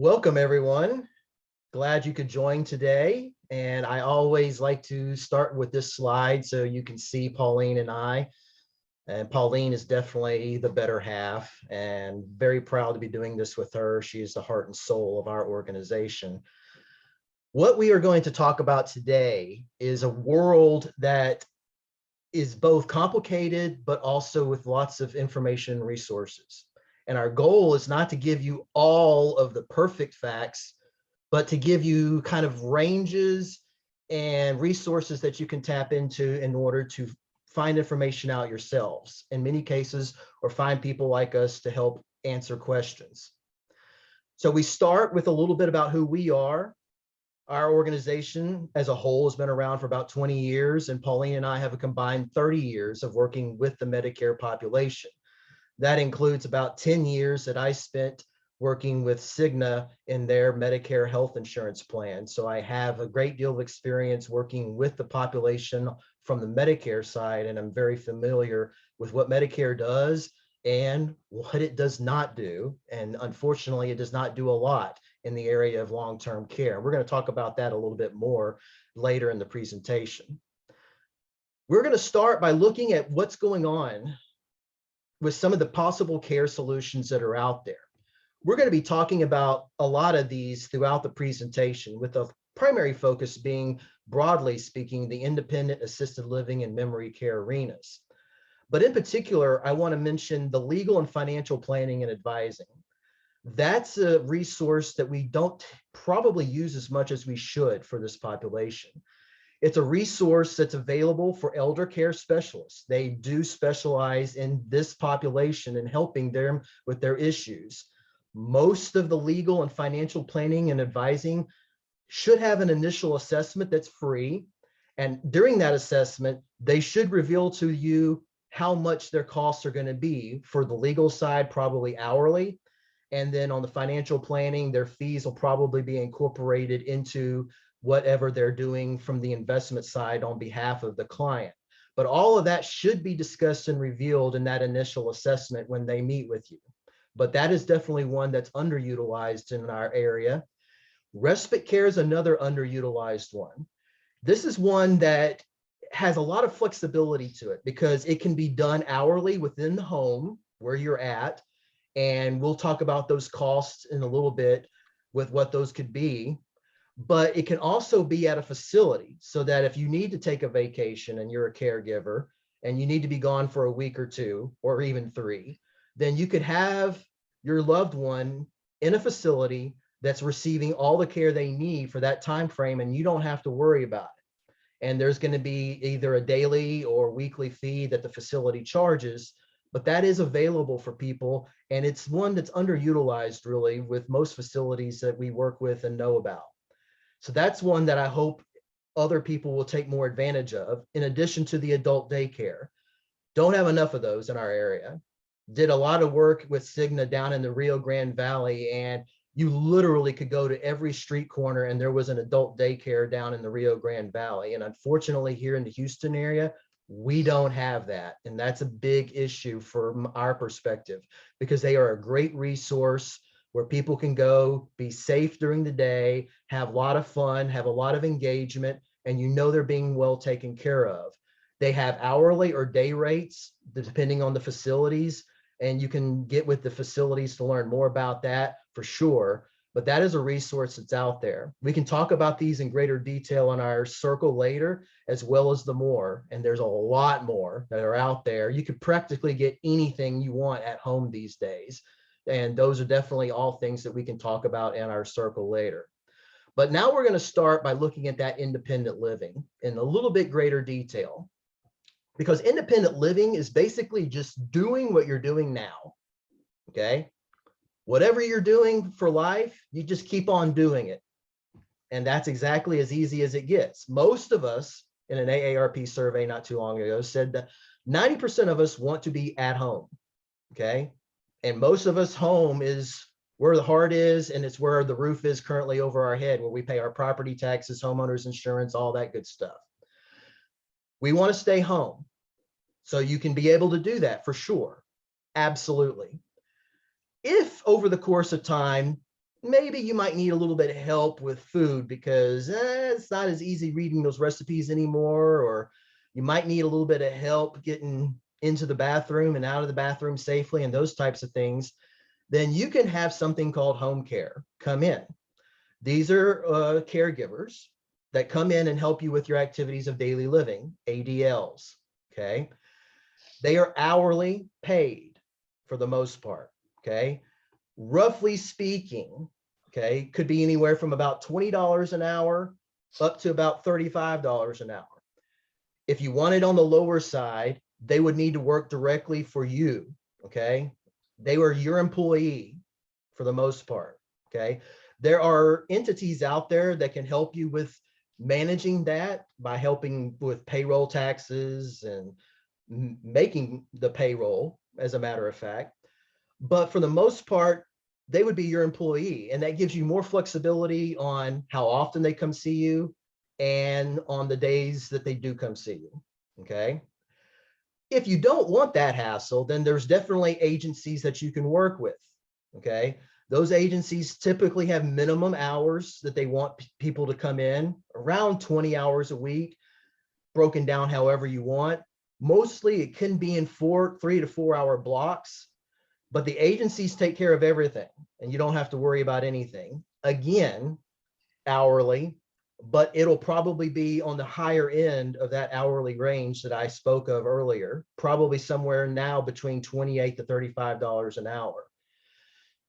Welcome, everyone. Glad you could join today. And I always like to start with this slide so you can see Pauline and I. And Pauline is definitely the better half, and very proud to be doing this with her. She is the heart and soul of our organization. What we are going to talk about today is a world that is both complicated, but also with lots of information and resources. And our goal is not to give you all of the perfect facts, but to give you kind of ranges and resources that you can tap into in order to find information out yourselves, in many cases, or find people like us to help answer questions. So we start with a little bit about who we are. Our organization as a whole has been around for about 20 years, and Pauline and I have a combined 30 years of working with the Medicare population. That includes about 10 years that I spent working with Cigna in their Medicare health insurance plan. So I have a great deal of experience working with the population from the Medicare side, and I'm very familiar with what Medicare does and what it does not do. And unfortunately, it does not do a lot in the area of long-term care. We're going to talk about that a little bit more later in the presentation. We're going to start by looking at what's going on with some of the possible care solutions that are out there. We're going to be talking about a lot of these throughout the presentation, with the primary focus being, broadly speaking, the independent, assisted living, and memory care arenas. But in particular, I want to mention the legal and financial planning and advising. That's a resource that we don't probably use as much as we should for this population. It's a resource that's available for elder care specialists. They do specialize in this population and helping them with their issues. Most of the legal and financial planning and advising should have an initial assessment that's free. And during that assessment, they should reveal to you how much their costs are going to be. For the legal side, probably hourly. And then on the financial planning, their fees will probably be incorporated into whatever they're doing from the investment side on behalf of the client. But all of that should be discussed and revealed in that initial assessment when they meet with you. But that is definitely one that's underutilized in our area. Respite care is another underutilized one. This is one that has a lot of flexibility to it because it can be done hourly within the home where you're at. And we'll talk about those costs in a little bit with what those could be. But it can also be at a facility, so that if you need to take a vacation and you're a caregiver and you need to be gone for a week or two or even 3, then you could have your loved one in a facility that's receiving all the care they need for that time frame, and you don't have to worry about it. And there's going to be either a daily or weekly fee that the facility charges, but that is available for people, and it's one that's underutilized really with most facilities that we work with and know about. So that's one that I hope other people will take more advantage of, in addition to the adult daycare. Don't have enough of those in our area. Did a lot of work with Cigna down in the Rio Grande Valley, and you literally could go to every street corner and there was an adult daycare down in the Rio Grande Valley. And unfortunately, here in the Houston area, we don't have that. And that's a big issue from our perspective, because they are a great resource where people can go, be safe during the day, have a lot of fun, have a lot of engagement, and you know they're being well taken care of. They have hourly or day rates, depending on the facilities, and you can get with the facilities to learn more about that for sure. But that is a resource that's out there. We can talk about these in greater detail on our circle later, as well as the more. And there's a lot more that are out there. You could practically get anything you want at home these days. And those are definitely all things that we can talk about in our circle later. But now we're going to start by looking at that independent living in a little bit greater detail. Because independent living is basically just doing what you're doing now, okay? Whatever you're doing for life, you just keep on doing it. And that's exactly as easy as it gets. Most of us, in an AARP survey not too long ago, said that 90% of us want to be at home, okay? And most of us, home is where the heart is, and it's where the roof is currently over our head, where we pay our property taxes, homeowners insurance, all that good stuff. We want to stay home. So you can be able to do that for sure. Absolutely. If over the course of time, maybe you might need a little bit of help with food because it's not as easy reading those recipes anymore, or you might need a little bit of help getting into the bathroom and out of the bathroom safely and those types of things, then you can have something called home care come in. These are caregivers that come in and help you with your activities of daily living, ADLs, okay? They are hourly paid for the most part, okay? Roughly speaking, okay, could be anywhere from about $20 an hour up to about $35 an hour. If you want it on the lower side, they would need to work directly for you, okay? They were your employee for the most part, okay? There are entities out there that can help you with managing that by helping with payroll taxes and making the payroll, as a matter of fact. But for the most part, they would be your employee, and that gives you more flexibility on how often they come see you and on the days that they do come see you, okay? If you don't want that hassle, then there's definitely agencies that you can work with, okay? Those agencies typically have minimum hours that they want people to come in, around 20 hours a week, broken down however you want. Mostly it can be in 3 to 4 hour blocks, but the agencies take care of everything and you don't have to worry about anything. Again, hourly, but it'll probably be on the higher end of that hourly range that I spoke of earlier, probably somewhere now between $28 to $35 an hour.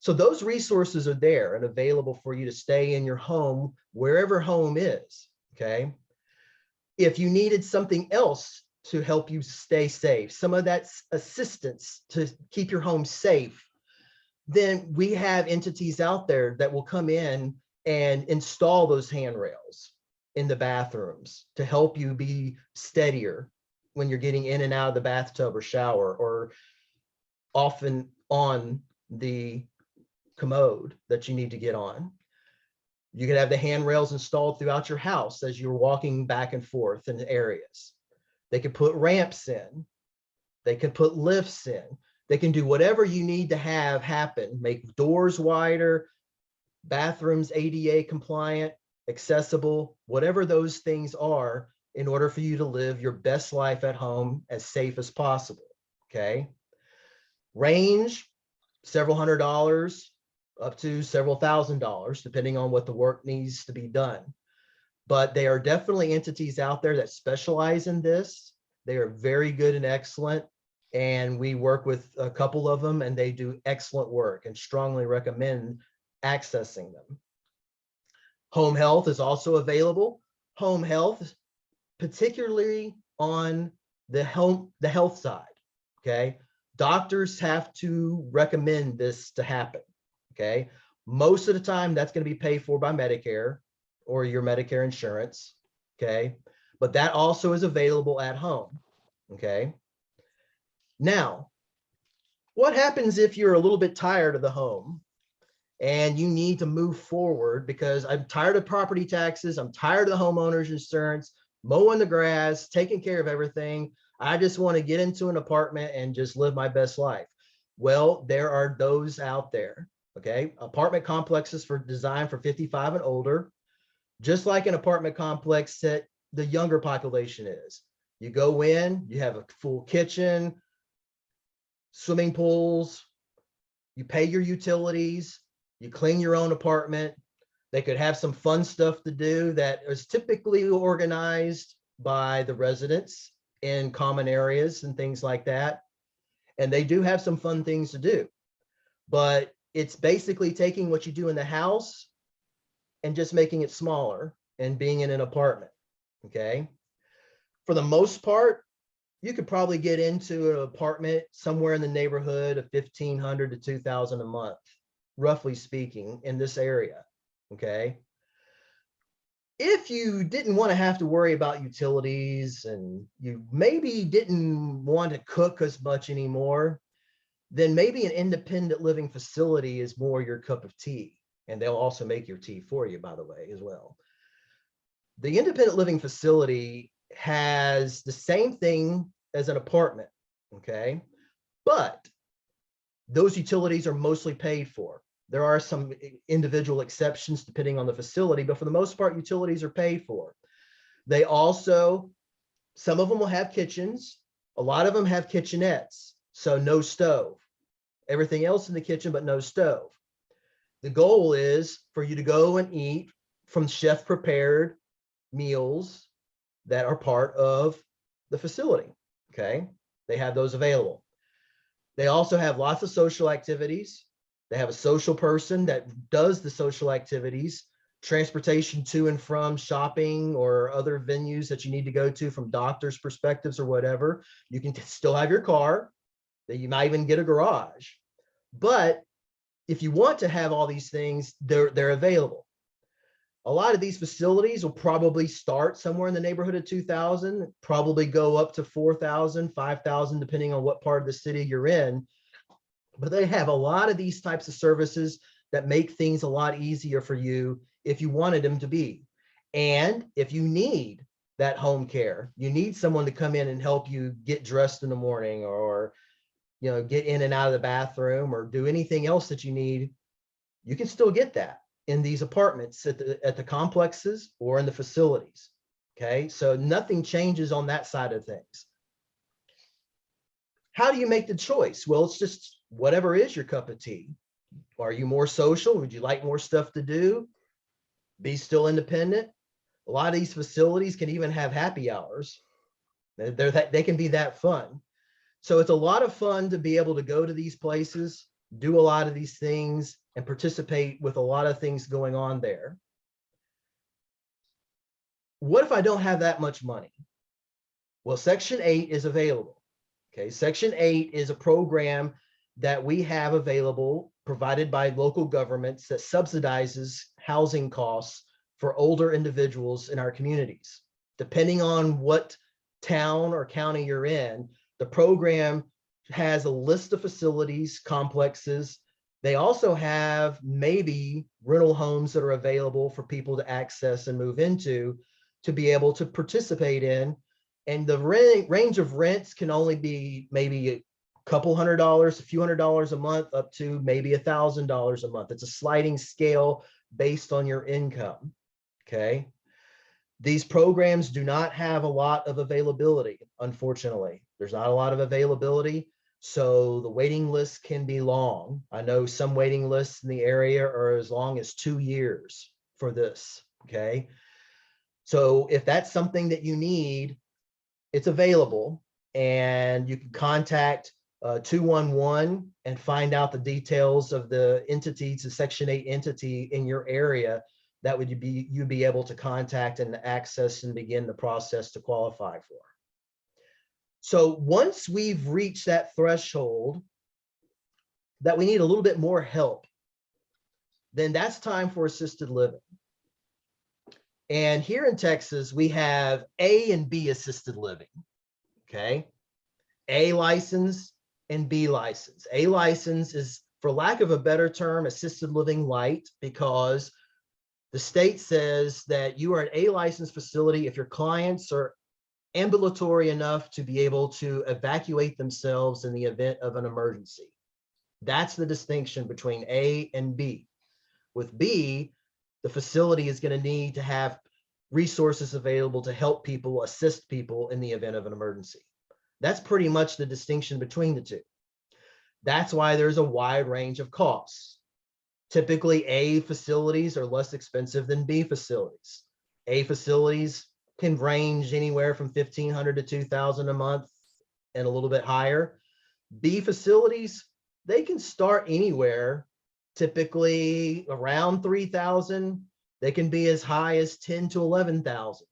So those resources are there and available for you to stay in your home, wherever home is, okay? If you needed something else to help you stay safe, some of that assistance to keep your home safe, then we have entities out there that will come in and install those handrails in the bathrooms to help you be steadier when you're getting in and out of the bathtub or shower, or often on the commode that you need to get on. You can have the handrails installed throughout your house as you're walking back and forth in areas. They could put ramps in. They could put lifts in. They can do whatever you need to have happen, make doors wider, bathrooms ADA compliant, accessible, whatever those things are, in order for you to live your best life at home as safe as possible, okay? Range, several $100s up to several $1,000s, depending on what the work needs to be done. But they are definitely entities out there that specialize in this. They are very good and excellent. And we work with a couple of them and they do excellent work, and strongly recommend accessing them. Home health is also available. Home health, particularly on the health side, okay? Doctors have to recommend this to happen, okay? Most of the time that's going to be paid for by Medicare or your Medicare insurance, okay? But that also is available at home, okay? Now, what happens if you're a little bit tired of the home and you need to move forward because I'm tired of property taxes, I'm tired of the homeowner's insurance, mowing the grass, taking care of everything. I just want to get into an apartment and just live my best life. Well, there are those out there, okay? Apartment complexes designed for 55 and older, just like an apartment complex that the younger population is. You go in, you have a full kitchen, swimming pools, you pay your utilities, you clean your own apartment. They could have some fun stuff to do that is typically organized by the residents in common areas and things like that. And they do have some fun things to do, but it's basically taking what you do in the house and just making it smaller and being in an apartment, okay? For the most part, you could probably get into an apartment somewhere in the neighborhood of $1,500 to $2,000 a month, roughly speaking, in this area, okay? If you didn't want to have to worry about utilities and you maybe didn't want to cook as much anymore, then maybe an independent living facility is more your cup of tea. And they'll also make your tea for you, by the way, as well. The independent living facility has the same thing as an apartment, okay? But those utilities are mostly paid for. There are some individual exceptions depending on the facility, but for the most part, utilities are paid for. They also, some of them will have kitchens. A lot of them have kitchenettes, so no stove. Everything else in the kitchen, but no stove. The goal is for you to go and eat from chef prepared meals that are part of the facility. Okay, they have those available. They also have lots of social activities. They have a social person that does the social activities, transportation to and from shopping or other venues that you need to go to from doctors' perspectives or whatever. You can still have your car, that you might even get a garage. But if you want to have all these things, they're available. A lot of these facilities will probably start somewhere in the neighborhood of 2,000, probably go up to 4,000, 5,000, depending on what part of the city you're in. But they have a lot of these types of services that make things a lot easier for you if you wanted them to be. And if you need that home care, you need someone to come in and help you get dressed in the morning, or get in and out of the bathroom, or do anything else that you need, you can still get that in these apartments at the complexes or in the facilities. Okay, so nothing changes on that side of things. How do you make the choice? Well, it's just whatever is your cup of tea. Are you more social? Would you like more stuff to do? Be still independent? A lot of these facilities can even have happy hours. They can be that fun. So it's a lot of fun to be able to go to these places, do a lot of these things, and participate with a lot of things going on there. What if I don't have that much money? Well, Section 8 is available. Okay, Section 8 is a program that we have available, provided by local governments, that subsidizes housing costs for older individuals in our communities. Depending on what town or county you're in, the program has a list of facilities, complexes. They also have maybe rental homes that are available for people to access and move into, to be able to participate in. And the range of rents can only be maybe a couple $100s, a few $100s a month, up to maybe $1,000 a month. It's a sliding scale based on your income. Okay. These programs do not have a lot of availability, unfortunately. There's not a lot of availability, so the waiting list can be long. I know some waiting lists in the area are as long as 2 years for this, okay? So if that's something that you need, it's available, and you can contact 211 and find out the details of the entities, the Section 8 entity in your area that would you'd be able to contact and access and begin the process to qualify for. So once we've reached that threshold that we need a little bit more help, then that's time for assisted living. And here in Texas, we have A and B assisted living. Okay, A license and B license. A license is, for lack of a better term, assisted living light, because the state says that you are an A licensed facility if your clients are ambulatory enough to be able to evacuate themselves in the event of an emergency. That's the distinction between A and B. With B, the facility is going to need to have resources available to help people, assist people in the event of an emergency. That's pretty much the distinction between the two. That's why there's a wide range of costs. Typically, A facilities are less expensive than B facilities. A facilities can range anywhere from $1,500 to $2,000 a month and a little bit higher. B facilities, they can start anywhere, typically around 3,000. They can be as high as 10 to 11,000,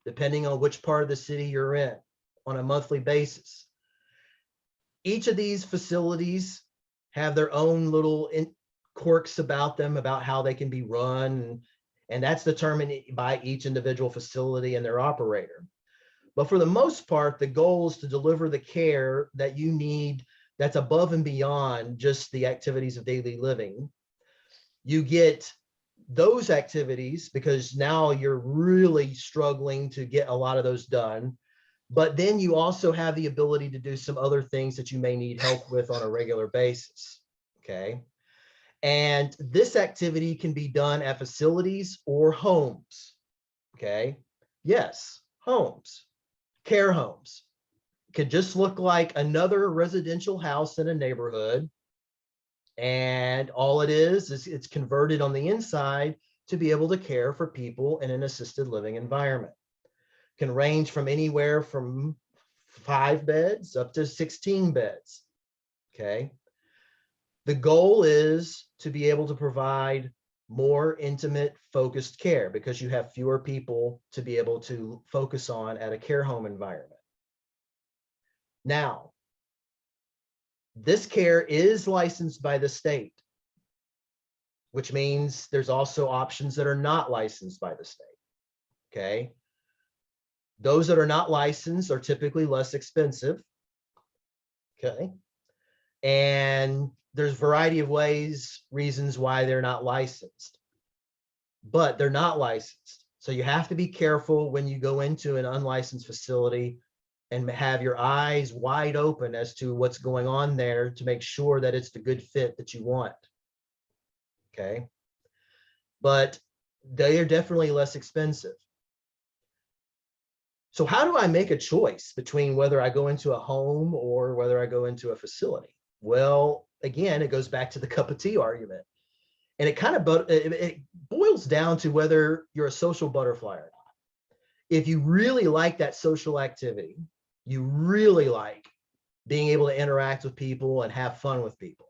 depending on which part of the city you're in on a monthly basis. Each of these facilities have their own little quirks about them, about how they can be run, and that's determined by each individual facility and their operator. But for the most part, the goal is to deliver the care that you need that's above and beyond just the activities of daily living. You get those activities because now you're really struggling to get a lot of those done. But then you also have the ability to do some other things that you may need help with on a regular basis. Okay. And this activity can be done at facilities or homes. Okay. Yes, homes, care homes. Could just look like another residential house in a neighborhood. And all it is it's converted on the inside to be able to care for people in an assisted living environment. Can range from anywhere from 5 beds up to 16 beds. Okay. The goal is to be able to provide more intimate, focused care because you have fewer people to be able to focus on at a care home environment. Now, this care is licensed by the state, which means there's also options that are not licensed by the state. Okay. Those that are not licensed are typically less expensive. Okay. And there's a variety of reasons why they're not licensed, but they're not licensed. So you have to be careful when you go into an unlicensed facility and have your eyes wide open as to what's going on there to make sure that it's the good fit that you want. Okay. But they are definitely less expensive. So how do I make a choice between whether I go into a home or whether I go into a facility? Well, again, it goes back to the cup of tea argument. And it boils down to whether you're a social butterfly or not. If you really like that social activity, you really like being able to interact with people and have fun with people,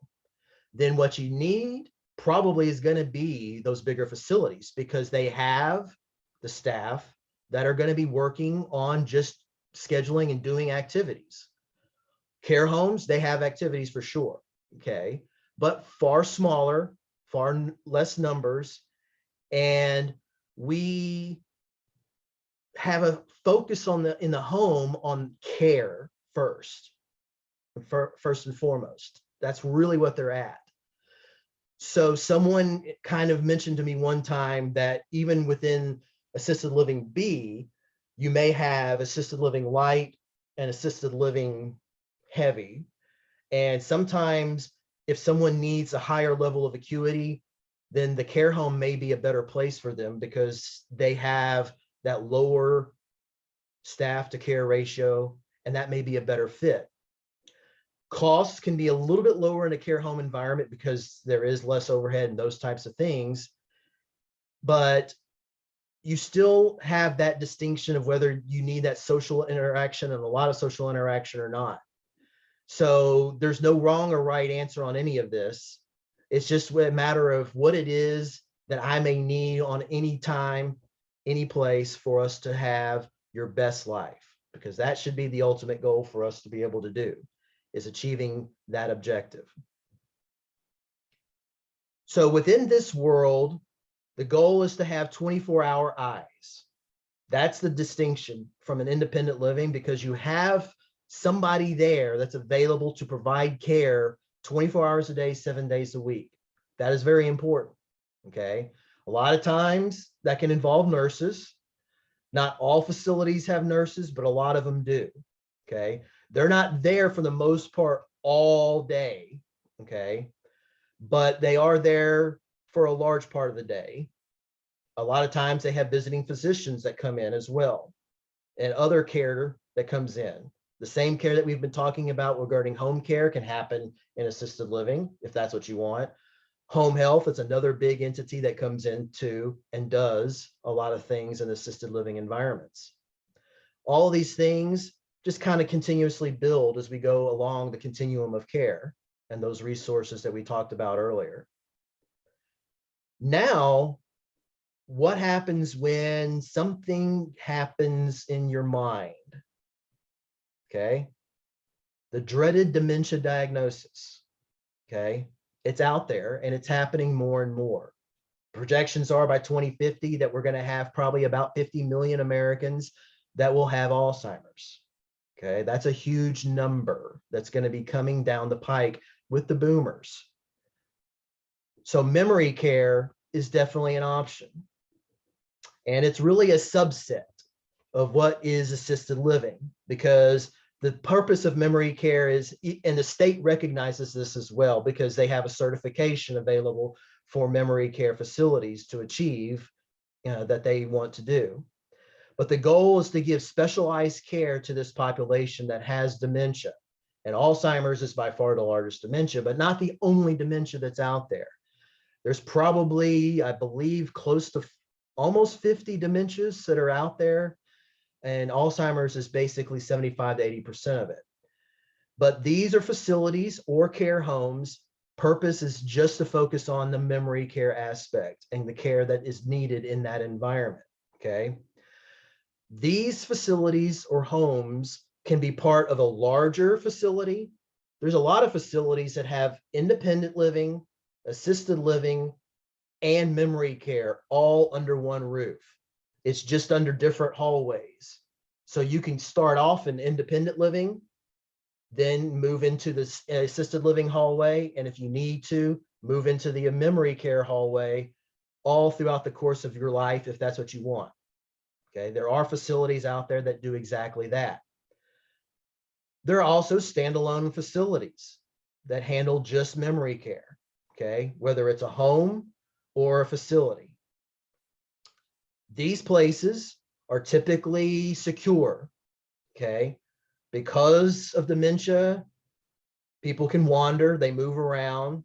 then what you need probably is going to be those bigger facilities because they have the staff that are going to be working on just scheduling and doing activities. Care homes, they have activities for sure, okay, but far smaller, far less numbers, and we have a focus in the home on care first and foremost. That's really what they're at. So someone kind of mentioned to me one time that even within assisted living B, you may have assisted living light and assisted living heavy. And sometimes if someone needs a higher level of acuity, then the care home may be a better place for them because they have that lower staff to care ratio, and that may be a better fit. Costs can be a little bit lower in a care home environment because there is less overhead and those types of things, but you still have that distinction of whether you need that social interaction and a lot of social interaction or not. So there's no wrong or right answer on any of this. It's just a matter of what it is that I may need on any time, any place for us to have your best life, because that should be the ultimate goal for us to be able to do, is achieving that objective. So within this world, the goal is to have 24-hour eyes. That's the distinction from an independent living, because you have somebody there that's available to provide care 24 hours a day, 7 days a week. That is very important, okay? A lot of times that can involve nurses. Not all facilities have nurses, but a lot of them do, okay? They're not there for the most part all day, okay? But they are there for a large part of the day. A lot of times they have visiting physicians that come in as well, and other care that comes in. The same care that we've been talking about regarding home care can happen in assisted living if that's what you want. Home health is another big entity that comes into and does a lot of things in assisted living environments. All of these things just kind of continuously build as we go along the continuum of care and those resources that we talked about earlier. Now, what happens when something happens in your mind? Okay. The dreaded dementia diagnosis. Okay. It's out there and it's happening more and more. Projections are by 2050 that we're going to have probably about 50 million Americans that will have Alzheimer's. Okay. That's a huge number that's going to be coming down the pike with the boomers. So memory care is definitely an option. And it's really a subset of what is assisted living, because The purpose of memory care is, and the state recognizes this as well, because they have a certification available for memory care facilities to achieve that they want to do. But the goal is to give specialized care to this population that has dementia. And Alzheimer's is by far the largest dementia, but not the only dementia that's out there. There's probably, I believe, close to almost 50 dementias that are out there. And Alzheimer's is basically 75 to 80% of it. But these are facilities or care homes. Purpose is just to focus on the memory care aspect and the care that is needed in that environment, okay? These facilities or homes can be part of a larger facility. There's a lot of facilities that have independent living, assisted living, and memory care all under one roof. It's just under different hallways. So you can start off in independent living, then move into the assisted living hallway, and if you need to, move into the memory care hallway all throughout the course of your life if that's what you want. Okay, there are facilities out there that do exactly that. There are also standalone facilities that handle just memory care, okay, whether it's a home or a facility. These places are typically secure, okay? Because of dementia, people can wander, they move around.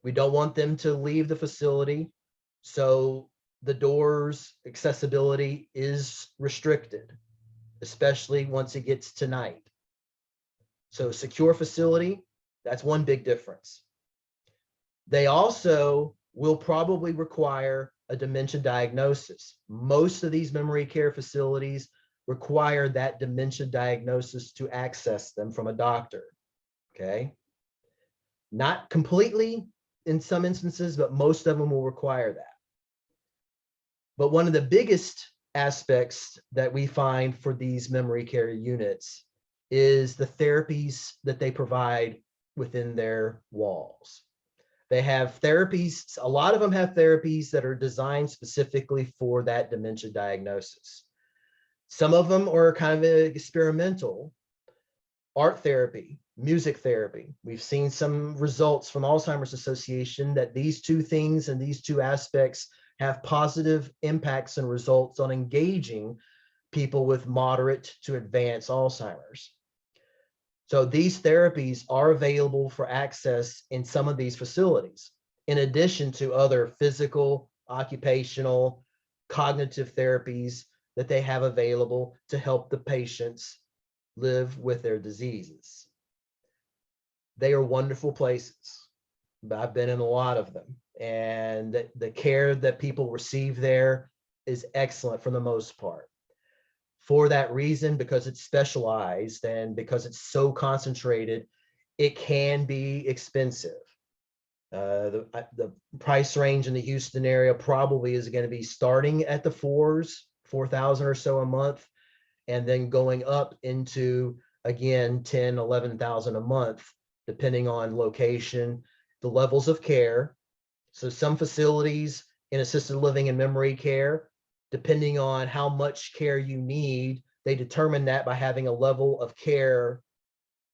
We don't want them to leave the facility. So the doors accessibility is restricted, especially once it gets to night. So secure facility, that's one big difference. They also will probably require a dementia diagnosis. Most of these memory care facilities require that dementia diagnosis to access them from a doctor, okay? Not completely in some instances, but most of them will require that. But one of the biggest aspects that we find for these memory care units is the therapies that they provide within their walls. They have therapies, a lot of them have therapies that are designed specifically for that dementia diagnosis. Some of them are kind of experimental. Art therapy, music therapy. We've seen some results from Alzheimer's Association that these two things and these two aspects have positive impacts and results on engaging people with moderate to advanced Alzheimer's. So these therapies are available for access in some of these facilities, in addition to other physical, occupational, cognitive therapies that they have available to help the patients live with their diseases. They are wonderful places. I've been in a lot of them, and the care that people receive there is excellent for the most part. For that reason, because it's specialized and because it's so concentrated, it can be expensive. The price range in the Houston area probably is going to be starting at the $4,000 or so a month, and then going up into, again, 10, 11,000 a month, depending on location, the levels of care. So some facilities in assisted living and memory care, depending on how much care you need, they determine that by having a level of care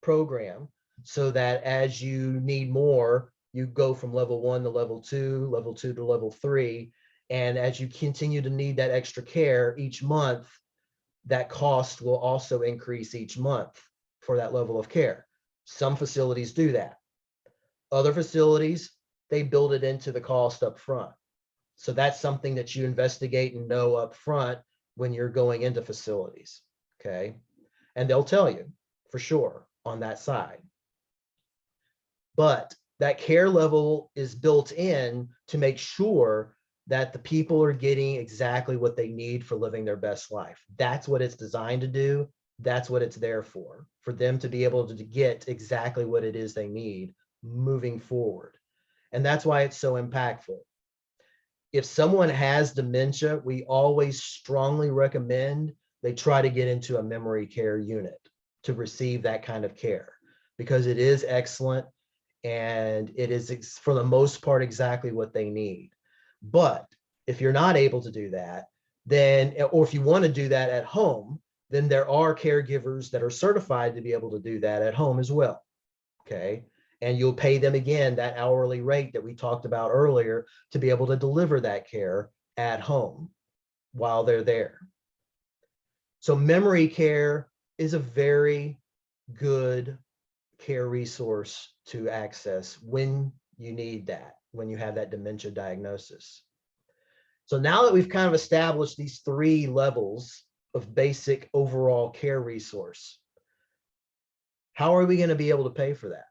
program, so that as you need more, you go from level 1 to level 2 to level 3. And as you continue to need that extra care each month, that cost will also increase each month for that level of care. Some facilities do that. Other facilities, they build it into the cost up front. So that's something that you investigate and know up front when you're going into facilities, okay? And they'll tell you for sure on that side. But that care level is built in to make sure that the people are getting exactly what they need for living their best life. That's what it's designed to do. That's what it's there for them to be able to get exactly what it is they need moving forward. And that's why it's so impactful. If someone has dementia, we always strongly recommend they try to get into a memory care unit to receive that kind of care, because it is excellent and it is, for the most part, exactly what they need. But if you're not able to do that, then, or if you want to do that at home, then there are caregivers that are certified to be able to do that at home as well. Okay. And you'll pay them again that hourly rate that we talked about earlier to be able to deliver that care at home while they're there. So memory care is a very good care resource to access when you need that, when you have that dementia diagnosis. So now that we've kind of established these three levels of basic overall care resource, how are we going to be able to pay for that?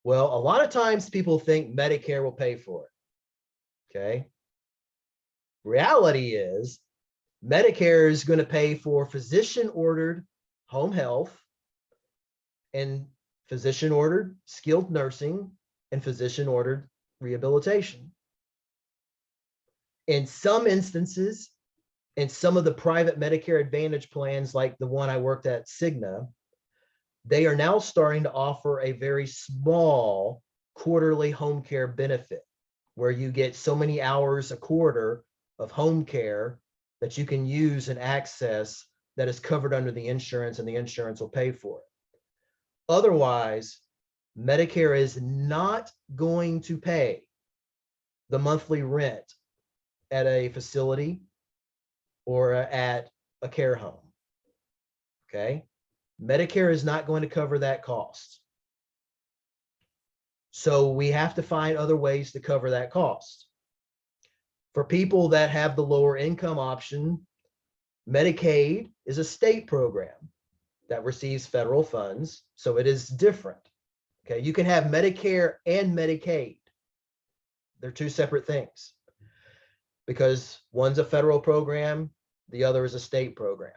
Well, a lot of times people think Medicare will pay for it. Okay. Reality is Medicare is going to pay for physician-ordered home health and physician-ordered skilled nursing and physician-ordered rehabilitation. In some instances, in some of the private Medicare Advantage plans, like the one I worked at, Cigna, they are now starting to offer a very small quarterly home care benefit where you get so many hours a quarter of home care that you can use and access that is covered under the insurance, and the insurance will pay for it. Otherwise, Medicare is not going to pay the monthly rent at a facility or at a care home. Okay. Medicare is not going to cover that cost. So we have to find other ways to cover that cost. For people that have the lower income option, Medicaid is a state program that receives federal funds, so it is different. Okay, you can have Medicare and Medicaid. They're two separate things because one's a federal program, the other is a state program.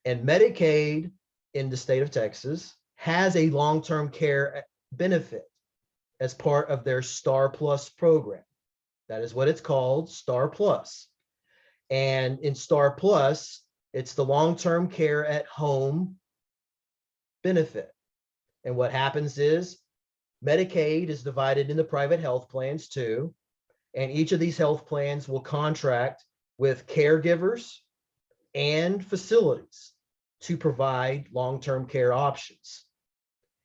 And Medicaid in the state of Texas has a long-term care benefit as part of their Star Plus program. That is what it's called, Star Plus. And in Star Plus, it's the long-term care at home benefit. And what happens is Medicaid is divided into private health plans too. And each of these health plans will contract with caregivers and facilities to provide long-term care options.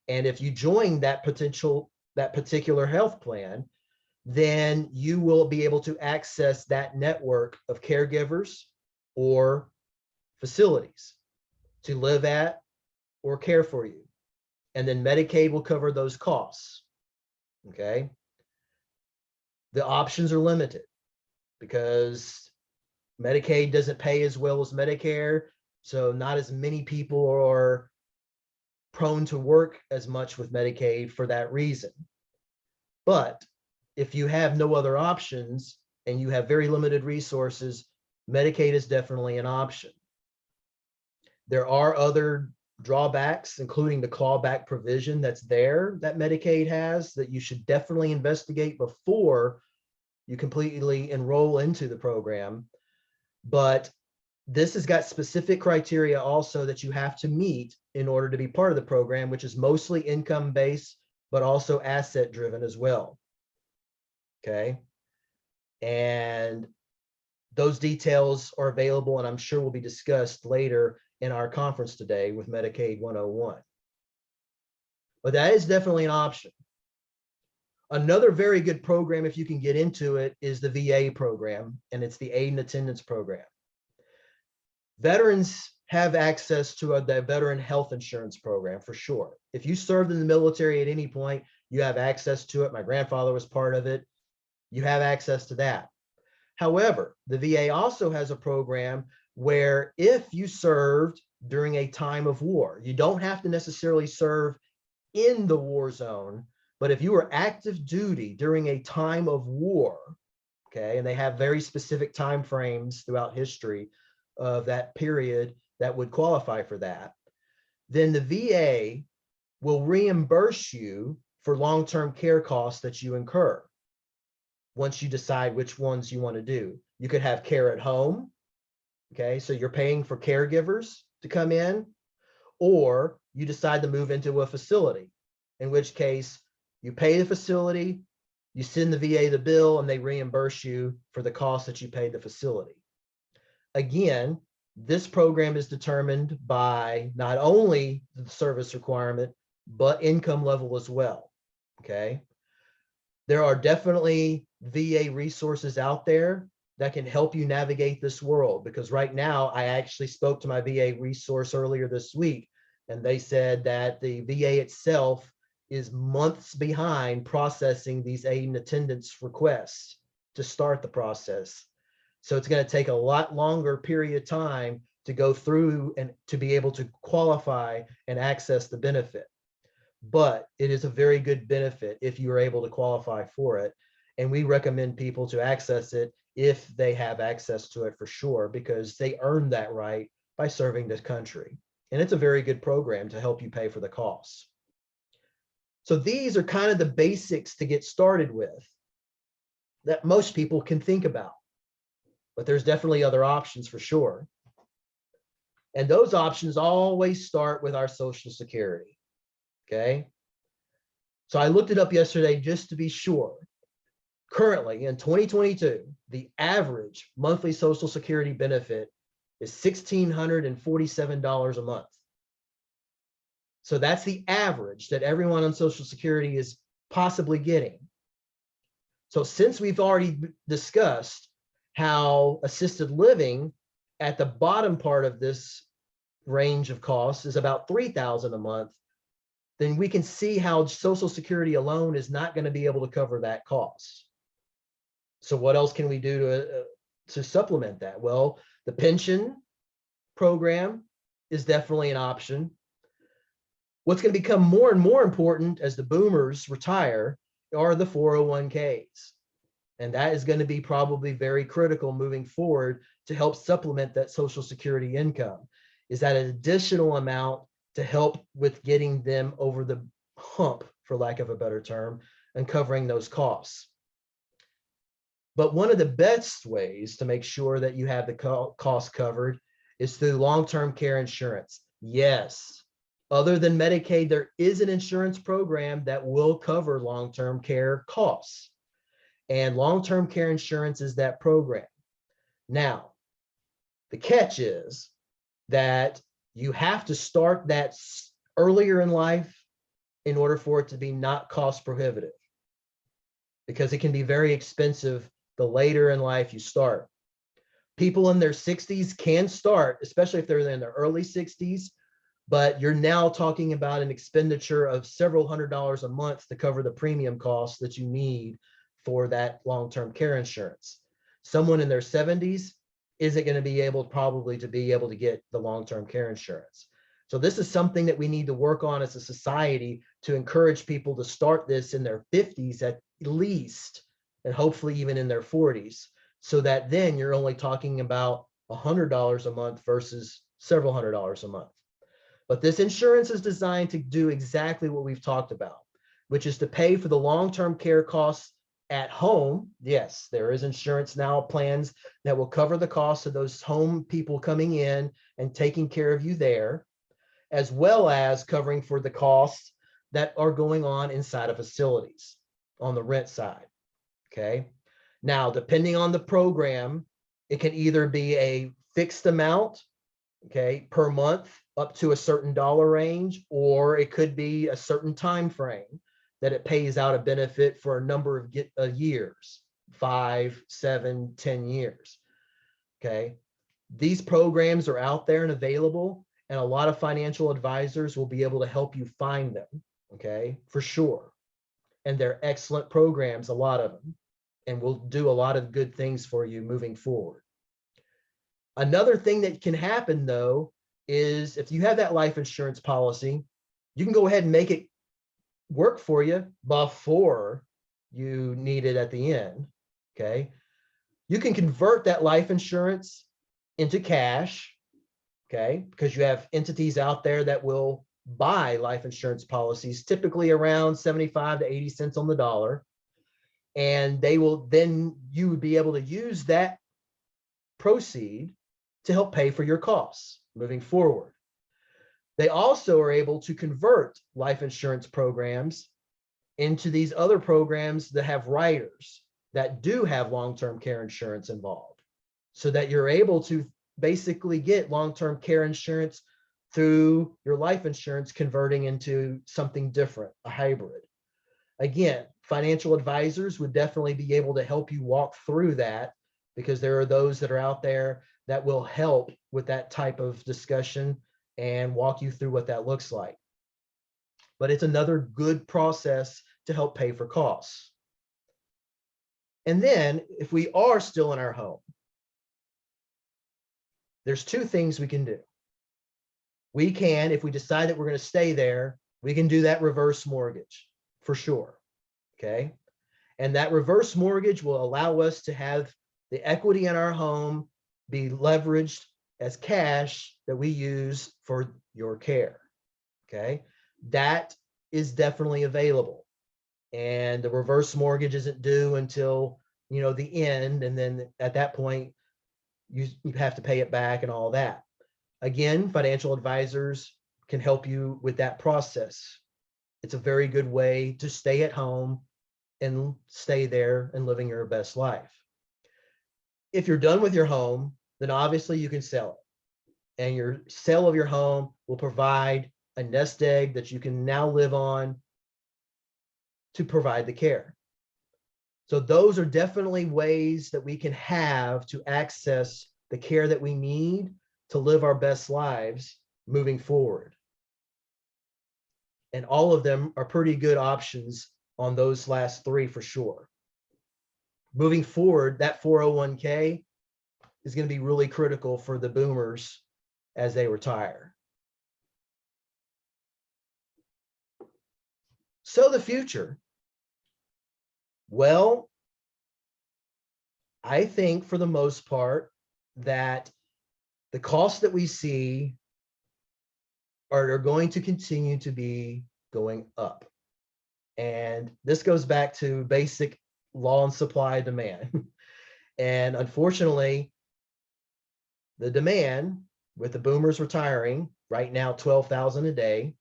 And if you join that particular health plan, then you will be able to access that network of caregivers or facilities to live at or care for you. And then Medicaid will cover those costs. Okay. The options are limited because Medicaid doesn't pay as well as Medicare. So not as many people are prone to work as much with Medicaid for that reason. But if you have no other options and you have very limited resources, Medicaid is definitely an option. There are other drawbacks, including the clawback provision that's there that Medicaid has that you should definitely investigate before you completely enroll into the program. But this has got specific criteria also that you have to meet in order to be part of the program, which is mostly income-based, but also asset-driven as well. Okay. And those details are available and I'm sure will be discussed later in our conference today with Medicaid 101. But that is definitely an option. Another very good program, if you can get into it, is the VA program, and it's the aid and attendance program. Veterans have access to the veteran health insurance program for sure. If you served in the military at any point, you have access to it. My grandfather was part of it. You have access to that. However, the VA also has a program where if you served during a time of war, you don't have to necessarily serve in the war zone, but if you were active duty during a time of war, okay, and they have very specific time frames throughout history of that period that would qualify for that, then the VA will reimburse you for long-term care costs that you incur once you decide which ones you want to do. You could have care at home, okay, so you're paying for caregivers to come in, or you decide to move into a facility, in which case you pay the facility, you send the VA the bill, and they reimburse you for the cost that you paid the facility. Again, This program is determined by not only the service requirement, but income level as well, okay? There are definitely VA resources out there that can help you navigate this world, because right now I actually spoke to my VA resource earlier this week, and they said that the VA itself is months behind processing these aid and attendance requests to start the process. So it's going to take a lot longer period of time to go through and to be able to qualify and access the benefit. But it is a very good benefit if you are able to qualify for it. And we recommend people to access it if they have access to it for sure, because they earn that right by serving this country. And it's a very good program to help you pay for the costs. So these are kind of the basics to get started with that most people can think about. But there's definitely other options for sure. And those options always start with our Social Security, okay? So I looked it up yesterday just to be sure. Currently in 2022, the average monthly Social Security benefit is $1,647 a month. So that's the average that everyone on Social Security is possibly getting. So since we've already discussed how assisted living at the bottom part of this range of costs is about $3,000 a month, then we can see how Social Security alone is not going to be able to cover that cost. So what else can we do to supplement that? Well, the pension program is definitely an option. What's going to become more and more important as the boomers retire are the 401ks. And that is going to be probably very critical moving forward to help supplement that Social Security income. Is that an additional amount to help with getting them over the hump, for lack of a better term, and covering those costs. But one of the best ways to make sure that you have the cost covered is through long-term care insurance. Yes, other than Medicaid, there is an insurance program that will cover long-term care costs. And long-term care insurance is that program. Now, the catch is that you have to start that earlier in life in order for it to be not cost prohibitive, because it can be very expensive the later in life you start. People in their 60s can start, especially if they're in their early 60s, but you're now talking about an expenditure of several $100s a month to cover the premium costs that you need for that long-term care insurance. Someone in their 70s isn't going to be able probably to get the long-term care insurance. So this is something that we need to work on as a society to encourage people to start this in their 50s at least, and hopefully even in their 40s, so that then you're only talking about $100 a month versus several $100s a month. But this insurance is designed to do exactly what we've talked about, which is to pay for the long-term care costs at home. Yes, there is insurance now plans that will cover the cost of those home people coming in and taking care of you there, as well as covering for the costs that are going on inside of facilities on the rent side. Okay. Now, depending on the program, it can either be a fixed amount, okay, per month up to a certain dollar range, or it could be a certain time frame that it pays out a benefit for a number of years, 5, 7, 10 years. Okay. These programs are out there and available, and a lot of financial advisors will be able to help you find them. Okay, for sure. And they're excellent programs, a lot of them, and will do a lot of good things for you moving forward. Another thing that can happen though is if you have that life insurance policy, you can go ahead and make it work for you before you need it at the end. Okay. You can convert that life insurance into cash. Okay. Because you have entities out there that will buy life insurance policies, typically around 75 to 80 cents on the dollar. And they will then, you would be able to use that proceed to help pay for your costs moving forward. They also are able to convert life insurance programs into these other programs that have riders that do have long-term care insurance involved, so that you're able to basically get long-term care insurance through your life insurance converting into something different, a hybrid. Again, financial advisors would definitely be able to help you walk through that, because there are those that are out there that will help with that type of discussion and walk you through what that looks like. But it's another good process to help pay for costs. And then if we are still in our home, there's two things we can do. We can, if we decide that we're going to stay there, we can do that reverse mortgage for sure. Okay. And that reverse mortgage will allow us to have the equity in our home be leveraged as cash that we use for your care. Okay. That is definitely available. And the reverse mortgage isn't due until, the end. And then at that point, you have to pay it back and all that. Again, financial advisors can help you with that process. It's a very good way to stay at home and stay there and living your best life. If you're done with your home, then obviously you can sell it. And your sale of your home will provide a nest egg that you can now live on to provide the care. So those are definitely ways that we can have to access the care that we need to live our best lives moving forward. And all of them are pretty good options on those last three for sure. Moving forward, that 401k is going to be really critical for the boomers as they retire. So the future. Well, I think for the most part that the costs that we see are going to continue to be going up. And this goes back to basic law and supply demand. And unfortunately, the demand with the boomers retiring right now, 12,000 a day,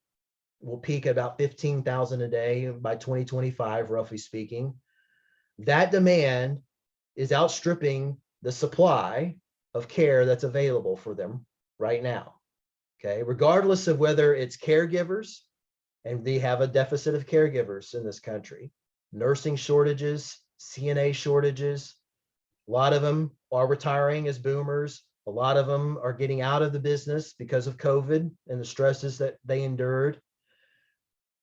will peak at about 15,000 a day by 2025, roughly speaking. That demand is outstripping the supply of care that's available for them right now. Okay, regardless of whether it's caregivers, and they have a deficit of caregivers in this country, nursing shortages, CNA shortages, a lot of them are retiring as boomers. A lot of them are getting out of the business because of COVID and the stresses that they endured.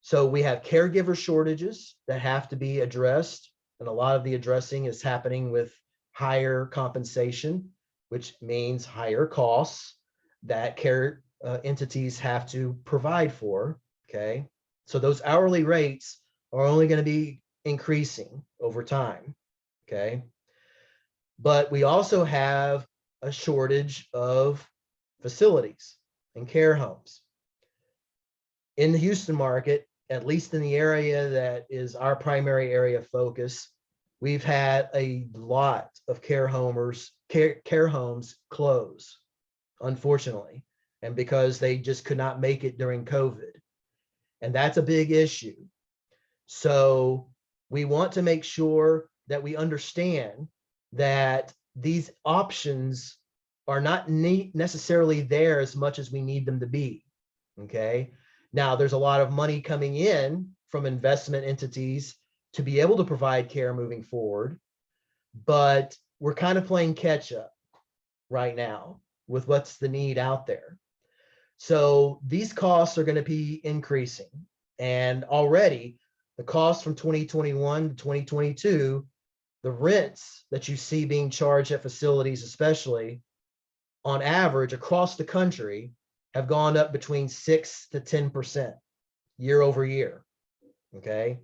So we have caregiver shortages that have to be addressed. And a lot of the addressing is happening with higher compensation, which means higher costs that care entities have to provide for. Okay. So those hourly rates are only going to be increasing over time. Okay. But we also have a shortage of facilities and care homes. In the Houston market, at least in the area that is our primary area of focus, we've had a lot of care homes close, unfortunately, and because they just could not make it during COVID. And that's a big issue. So we want to make sure that we understand that these options are not necessarily there as much as we need them to be. Okay. Now there's a lot of money coming in from investment entities to be able to provide care moving forward, but we're kind of playing catch up right now with what's the need out there. So these costs are going to be increasing, and already the costs from 2021 to 2022, the rents that you see being charged at facilities, especially on average across the country, have gone up between 6 to 10% year over year. Okay.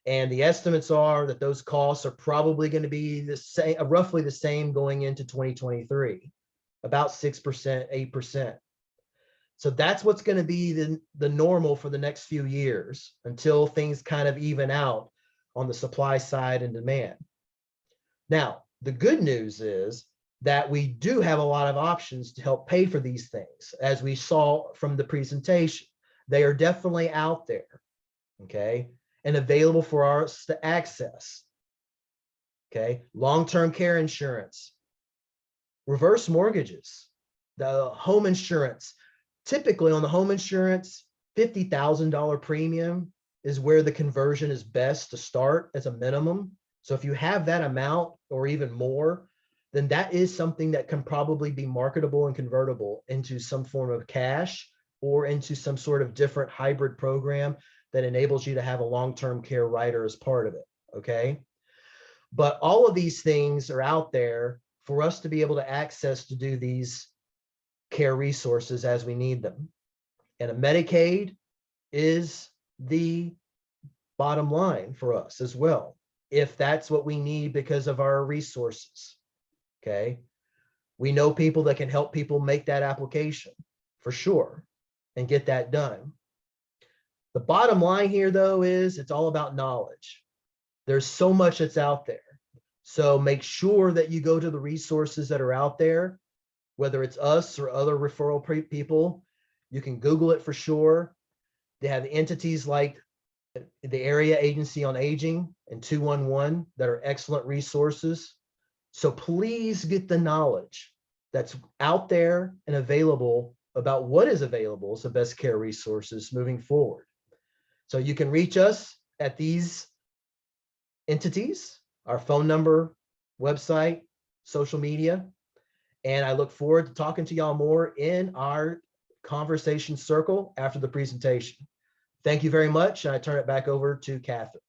And the estimates are that those costs are probably going to be the same, roughly the same going into 2023, about 6%, 8%. So that's what's going to be the normal for the next few years until things kind of even out on the supply side and demand. Now, the good news is that we do have a lot of options to help pay for these things. As we saw from the presentation, they are definitely out there, okay, and available for us to access. Okay, long-term care insurance, reverse mortgages. The home insurance, typically on the home insurance, $50,000 premium is where the conversion is best to start as a minimum. So if you have that amount or even more, then that is something that can probably be marketable and convertible into some form of cash or into some sort of different hybrid program that enables you to have a long-term care rider as part of it, okay? But all of these things are out there for us to be able to access to do these care resources as we need them. And a Medicaid is the bottom line for us as well, if that's what we need because of our resources, okay? We know people that can help people make that application for sure and get that done. The bottom line here, though, is it's all about knowledge. There's so much that's out there. So make sure that you go to the resources that are out there, whether it's us or other referral people. You can Google it for sure. They have entities like the Area Agency on Aging and 211 that are excellent resources. So please get the knowledge that's out there and available about what is available as the best care resources moving forward. So you can reach us at these entities, our phone number, website, social media, and I look forward to talking to y'all more in our conversation circle after the presentation. Thank you very much, and I turn it back over to Catherine.